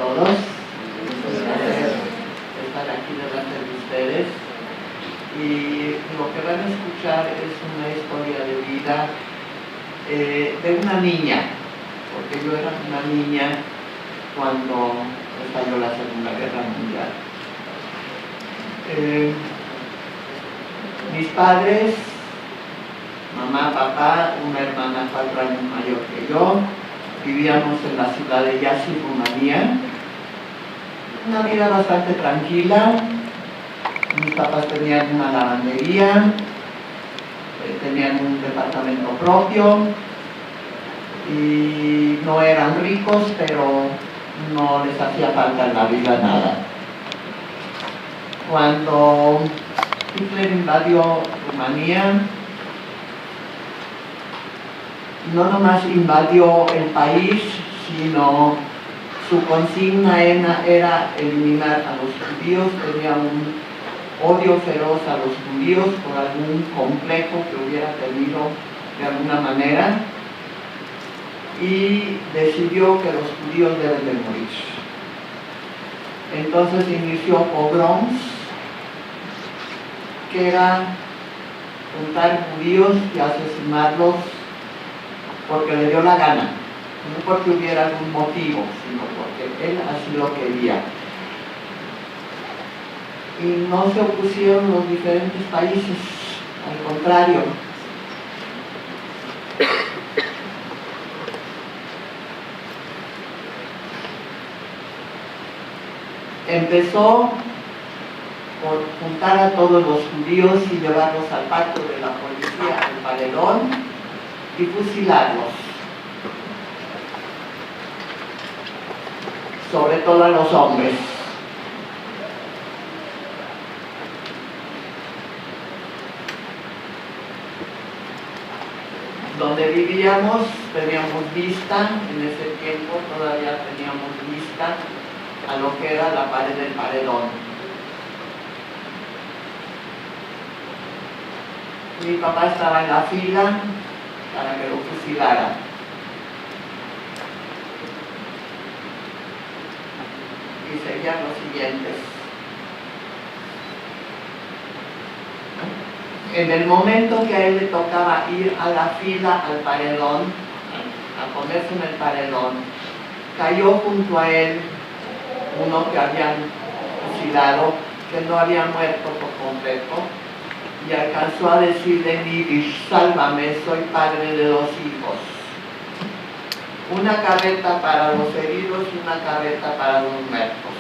todos. Es un placer estar aquí delante de ustedes. Y lo que van a escuchar es una historia de vida de una niña, porque yo era una niña cuando estalló la Segunda Guerra Mundial. Mis padres, mamá, papá, una hermana 4 años mayor que yo, vivíamos en la ciudad de Iași, Rumanía. Una vida bastante tranquila. Mis papás tenían una lavandería, tenían un departamento propio y no eran ricos, pero no les hacía falta en la vida nada. Cuando Hitler invadió Rumanía, no nomás invadió el país, sino su consigna era eliminar a los judíos. Tenía un odio feroz a los judíos por algún complejo que hubiera tenido de alguna manera, y decidió que los judíos deben de morir. Entonces inició pogroms, que era juntar judíos y asesinarlos porque le dio la gana, no porque hubiera algún motivo, sino porque él así lo quería. Y no se opusieron los diferentes países, al contrario. Empezó por juntar a todos los judíos y llevarlos al patio de la policía, al paredón, y fusilarlos. Sobre todo a los hombres. Donde vivíamos teníamos vista, en ese tiempo todavía teníamos vista a lo que era la pared del paredón. Mi papá estaba en la fila para que lo fusilaran. Y seguían los siguientes. En el momento que a él le tocaba ir a la fila al paredón, a ponerse en el paredón, cayó junto a él uno que habían fusilado, que no había muerto por completo, y alcanzó a decirle en yiddish: sálvame, soy padre de 2 hijos. Una carreta para los heridos y una carreta para los muertos.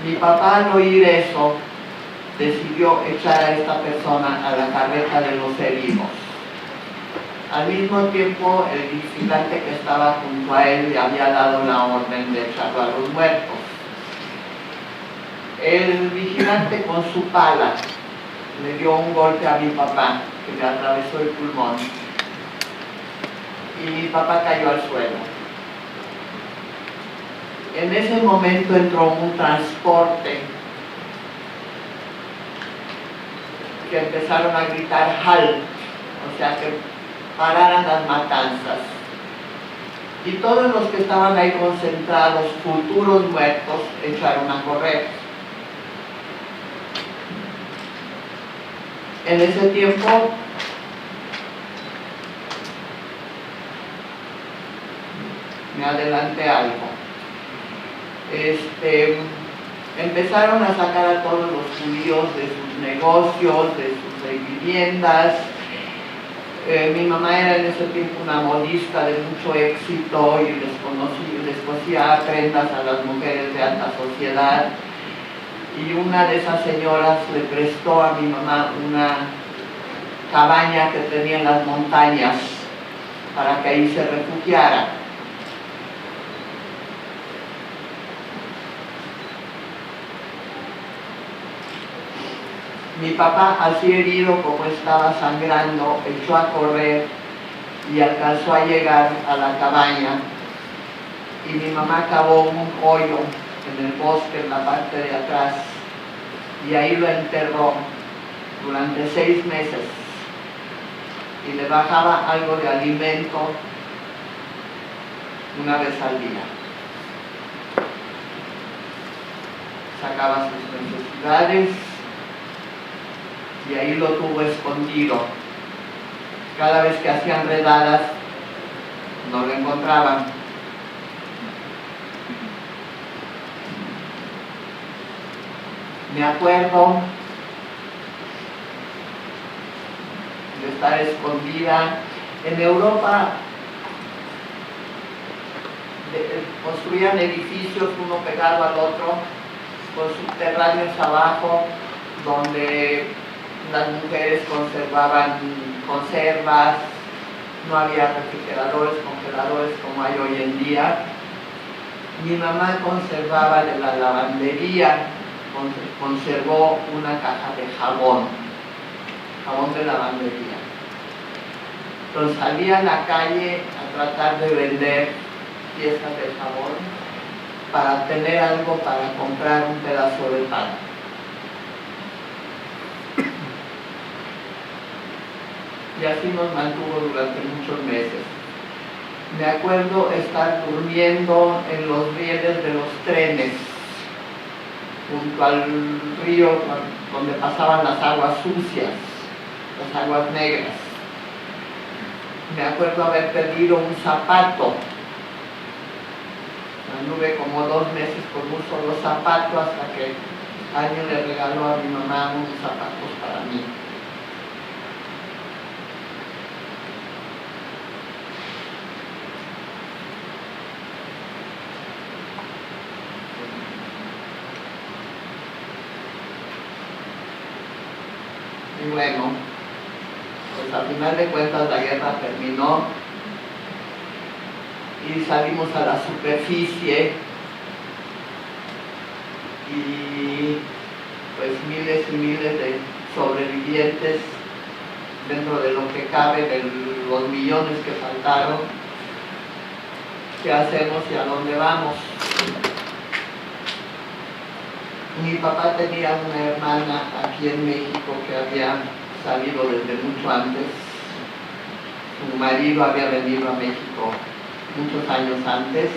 Mi papá, al oír eso, decidió echar a esta persona a la carreta de los heridos. Al mismo tiempo, el vigilante que estaba junto a él le había dado la orden de echarlo a los muertos. El vigilante, con su pala, le dio un golpe a mi papá, que le atravesó el pulmón, y mi papá cayó al suelo. En ese momento entró un transporte que empezaron a gritar halt, o sea, que pararan las matanzas. Y todos los que estaban ahí concentrados, futuros muertos, echaron a correr. En ese tiempo, me adelanté algo. Empezaron a sacar a todos los judíos de sus negocios, de sus viviendas. Mi mamá era en ese tiempo una modista de mucho éxito y les cosía prendas a las mujeres de alta sociedad. Y una de esas señoras le prestó a mi mamá una cabaña que tenía en las montañas para que ahí se refugiara. Mi papá, así herido como estaba sangrando, echó a correr y alcanzó a llegar a la cabaña. Y mi mamá cavó un hoyo en el bosque, en la parte de atrás, y ahí lo enterró durante 6 meses. Y le bajaba algo de alimento una vez al día. sacaba sus necesidades y ahí lo tuvo escondido. Cada vez que hacían redadas, no lo encontraban. Me acuerdo de estar escondida. En Europa construían edificios uno pegado al otro, con subterráneos abajo, donde las mujeres conservaban conservas, no había refrigeradores, congeladores como hay hoy en día. Mi mamá conservaba de la lavandería, conservó una caja de jabón de lavandería. Entonces salía a la calle a tratar de vender piezas de jabón para tener algo para comprar un pedazo de pan. Y así nos mantuvo durante muchos meses. Me acuerdo estar durmiendo en los rieles de los trenes, junto al río donde pasaban las aguas sucias, las aguas negras. Me acuerdo haber perdido un zapato. Anduve como 2 meses con un solo zapato hasta que alguien le regaló a mi mamá unos zapatos para mí. Y bueno, pues al final de cuentas la guerra terminó y salimos a la superficie y pues miles y miles de sobrevivientes dentro de lo que cabe de los millones que faltaron. ¿Qué hacemos y a dónde vamos? Mi papá tenía una hermana aquí en México que había salido desde mucho antes. Su marido había venido a México muchos años antes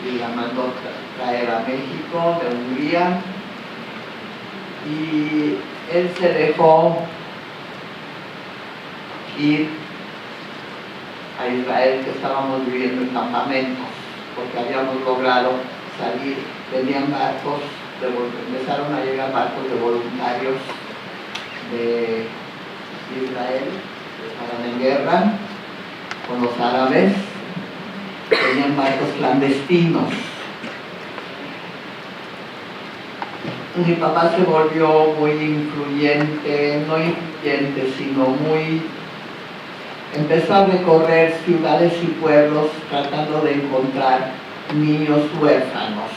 y la mandó traer a México de Hungría. Y él se dejó ir a Israel, que estábamos viviendo en campamentos, porque habíamos logrado salir. Venían barcos, empezaron a llegar barcos de voluntarios de Israel, que estaban en guerra con los árabes. Tenían barcos clandestinos. Mi papá se volvió muy influyente, no influyente, sino muy... Empezó a recorrer ciudades y pueblos tratando de encontrar niños huérfanos.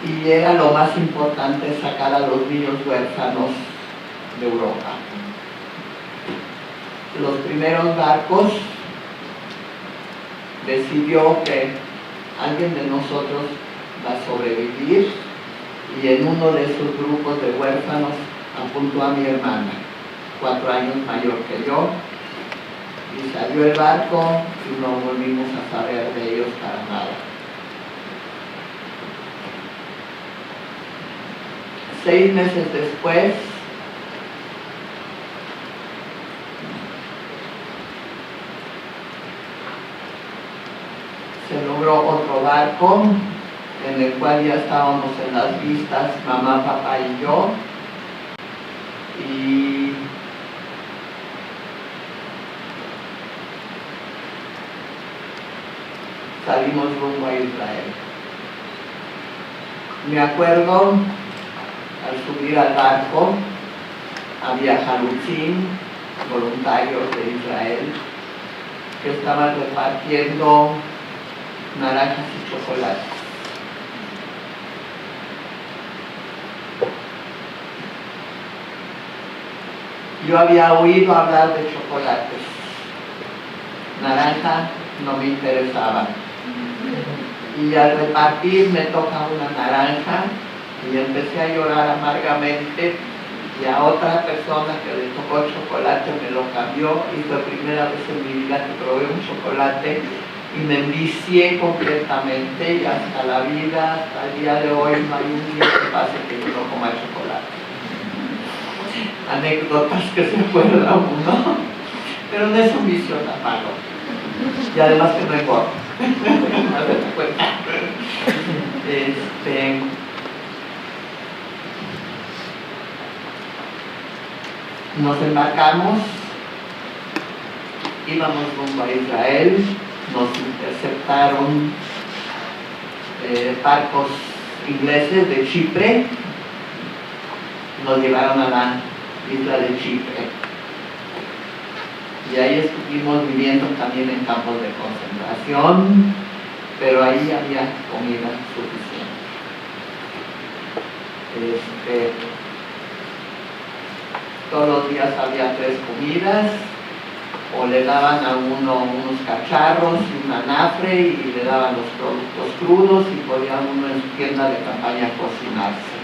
Y era lo más importante sacar a los niños huérfanos de Europa. Los primeros barcos decidió que alguien de nosotros va a sobrevivir y en uno de esos grupos de huérfanos apuntó a mi hermana, 4 años mayor que yo, y salió el barco y no volvimos a saber de ellos para nada. 6 meses después, se logró otro barco en el cual ya estábamos en las listas, mamá, papá y yo, y salimos rumbo a Israel. Me acuerdo, al subir al barco, había jalutzim, voluntarios de Israel, que estaban repartiendo naranjas y chocolates. Yo había oído hablar de chocolates. Naranja no me interesaba. Y al repartir me toca una naranja y empecé a llorar amargamente, y a otra persona que le tocó el chocolate me lo cambió, y fue primera vez en mi vida que probé un chocolate y me envicié completamente y hasta la vida, hasta el día de hoy, no hay un día que pase que yo no coma chocolate. Anécdotas que se acuerda uno, pero no es un vicio tan malo. Y además que no engordo. No se da cuenta. Nos embarcamos, íbamos rumbo a Israel, nos interceptaron barcos ingleses de Chipre, nos llevaron a la isla de Chipre. Y ahí estuvimos viviendo también en campos de concentración, pero ahí había comida suficiente. Todos los días había 3 comidas, o le daban a uno unos cacharros y un anafre y le daban los productos crudos y podía uno en su tienda de campaña cocinarse.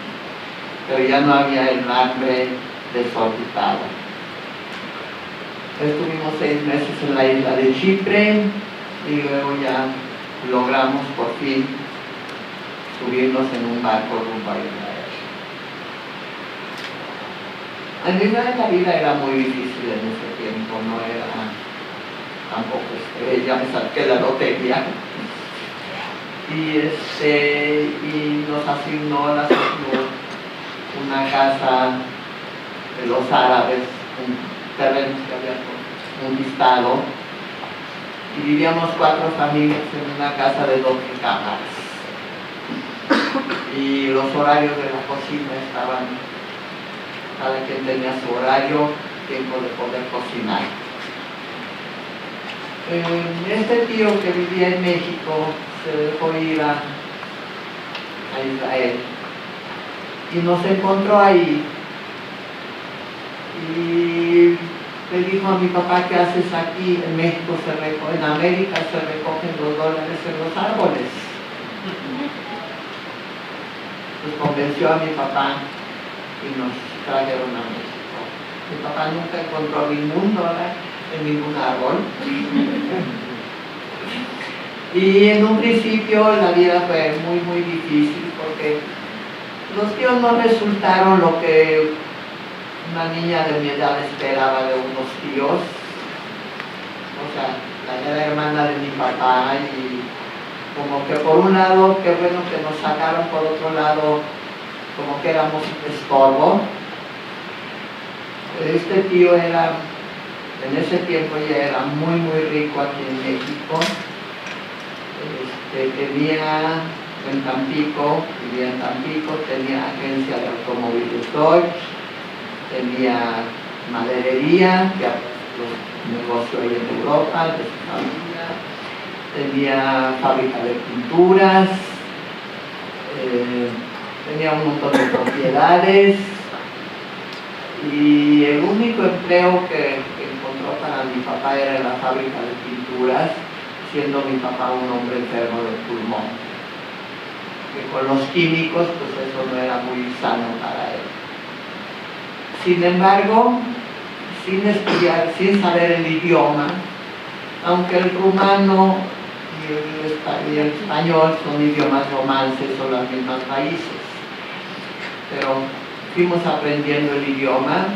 Pero ya no había el hambre desorbitado. Estuvimos 6 meses en la isla de Chipre y luego ya logramos por fin subirnos en un barco rumbo a Israel. En Israel la vida era muy difícil en ese tiempo, no era tampoco ya me saqué la lotería. Y nos asignó una casa de los árabes, un terreno que había conquistado, y vivíamos 4 familias en una casa de 2 cámaras. Y los horarios de la cocina estaban, cada quien tenía su horario, tiempo de poder cocinar. Este tío que vivía en México se dejó ir a Israel y nos encontró ahí y le dijo a mi papá: ¿qué haces aquí? En México en América se recogen los dólares en los árboles. Pues convenció a mi papá y nos trajeron a México. Mi papá nunca encontró ningún dólar en ningún árbol. Y en un principio la vida fue muy muy difícil porque los tíos no resultaron lo que una niña de mi edad esperaba de unos tíos. O sea, era hermana de mi papá y como que por un lado, qué bueno que nos sacaron, por otro lado, como que éramos un estorbo. Este tío era, en ese tiempo ya era muy muy rico aquí en México. Tenía en Tampico, vivía en Tampico, tenía agencia de automóviles Dodge, tenía maderería, que los negoció ahí en Europa, de su familia, tenía fábrica de pinturas, tenía un montón de propiedades, y el único empleo que encontró para mi papá era en la fábrica de pinturas, siendo mi papá un hombre enfermo de pulmón, que con los químicos pues eso no era muy sano para él. Sin embargo, sin estudiar, sin saber el idioma, aunque el rumano y el español son idiomas romances, son las mismas raíces, pero fuimos aprendiendo el idioma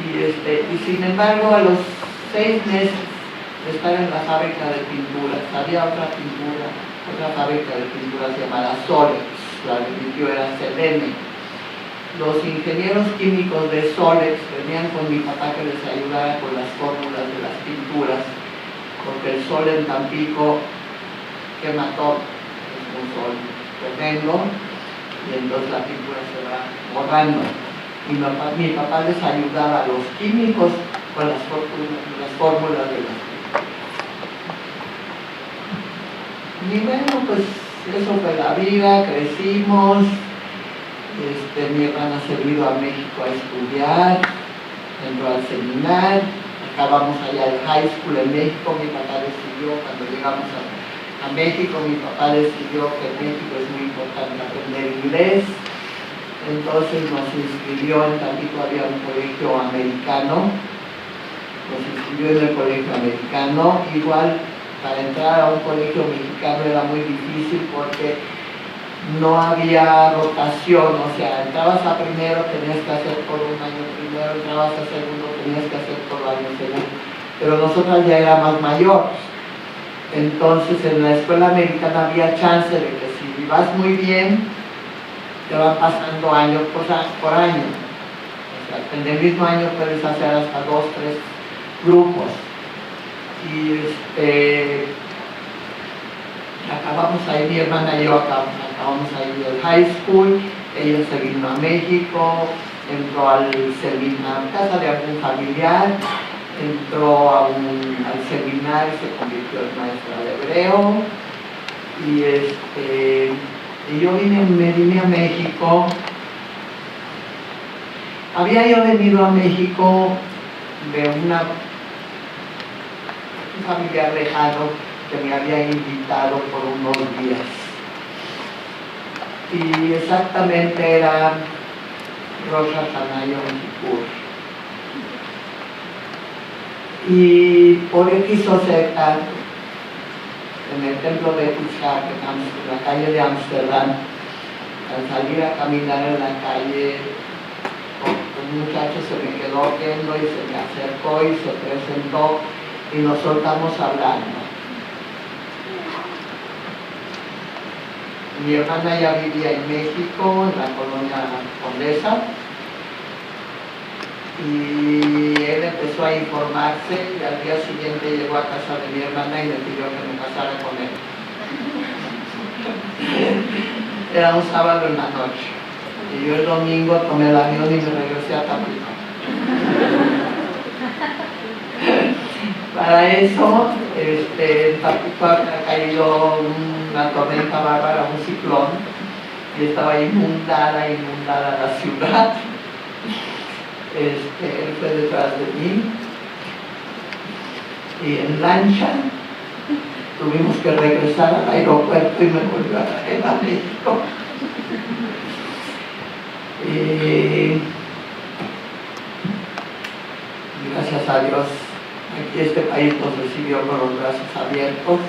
y sin embargo a los 6 meses de estar en la fábrica de pinturas, había otra fábrica de pinturas llamada Solex, la de mi tío era Selene. Los ingenieros químicos de Solex venían con mi papá que les ayudara con las fórmulas de las pinturas, porque el sol en Tampico quema todo, es un sol tremendo, y entonces la pintura se va borrando. Y mi papá les ayudaba a los químicos con las fórmulas de las pinturas. Y bueno, pues eso fue la vida, crecimos. Mi hermana se vino a México a estudiar, entró al seminario, acabamos allá el high school en México. Mi papá decidió, cuando llegamos a México, mi papá decidió que en México es muy importante aprender inglés. Entonces nos inscribió, en Tampico había un colegio americano, nos inscribió en el colegio americano. Igual para entrar a un colegio mexicano era muy difícil porque no había rotación, o sea, entrabas a primero, tenías que hacer por un año primero, entrabas a segundo, tenías que hacer por el año segundo, pero nosotras ya éramos mayores. Entonces en la escuela americana había chance de que si vas muy bien, te van pasando año por año. O sea, en el mismo año puedes hacer hasta 2, 3 grupos. Y acabamos ahí, mi hermana y yo acabamos ahí el high school, ella se vino a México, entró a casa de algún familiar, entró al seminario, se convirtió en maestra de hebreo, y yo me vine a México. Había yo venido a México de un familiar lejano que me había invitado por unos días. Y exactamente era Rosh Hashanah Yom Kippur. Y por X o Z, en el templo de Kutzak, en la calle de Ámsterdam, al salir a caminar en la calle, un muchacho se me quedó viendo y se me acercó y se presentó y nos soltamos hablando. Mi hermana ya vivía en México, en la colonia Condesa, y él empezó a informarse y al día siguiente llegó a casa de mi hermana y me pidió que me casara con él. Era un sábado en la noche y yo el domingo tomé el avión y me regresé a Tampico. Para eso, en Tampico ha caído una tormenta bárbara, un ciclón, y estaba inundada la ciudad. Él fue detrás de mí y en lancha tuvimos que regresar al aeropuerto y me volvió a traer a México. Y gracias a Dios, aquí este país nos recibió con los brazos abiertos.